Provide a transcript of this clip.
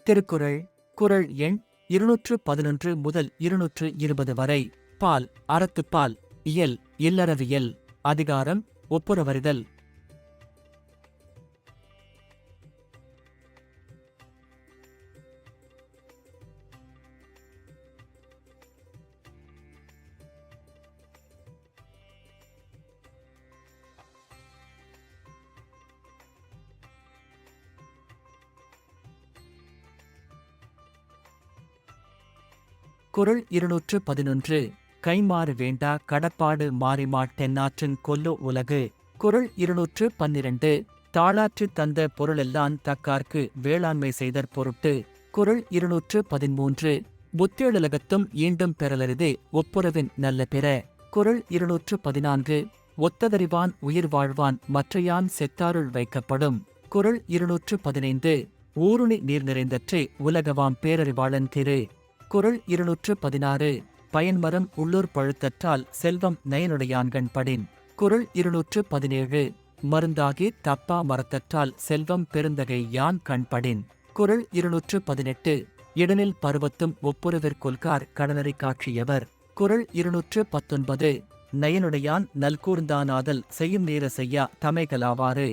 திருக்குறள் குறள் எண் 211 முதல் 220 வரை. பால் அறத்துப்பால். இயல் இல்லறவியல். அதிகாரம் ஒப்புரவறிதல். குறள் 211. கைம்மாறு வேண்டா கடப்பாடு மாறிமாட் தென்னாற்றின் கொல்லோ உலகு. குறள் 212. தாளாற்றித் தந்த பொருளெல்லான் தக்கார்க்கு வேளாண்மை செய்தற் பொருட்டு. குறள் 213. புத்தேழுலகத்தும் ஈண்டும் பெறலரிதே ஒப்புரவின் நல்ல பிற. குறள் 214. ஒத்ததறிவான் உயிர் வாழ்வான் மற்றையான் செத்தாருள் வைக்கப்படும். குறள் 215. ஊருணி நீர் நிறைந்தற்றே உலகவாம் பேரறிவாளன் திரு. குறள் 216. பயன்மரம் உள்ளூர் பழுத்தற்றால் செல்வம் நயனுடையான்கண் படின். குறள் 217. மருந்தாகி தப்பா மரத்தற்றால் செல்வம் பெருந்தகை யான் கண்படின். குறள் 218. இடனில் பருவத்தும் ஒப்புரவிற்கொல்கார் கடனரை காட்சியவர். குறள் 219. நயனுடையான் நல்கூர்ந்தானாதல் செய்யும் நேர செய்யா தமைகளாவாறு.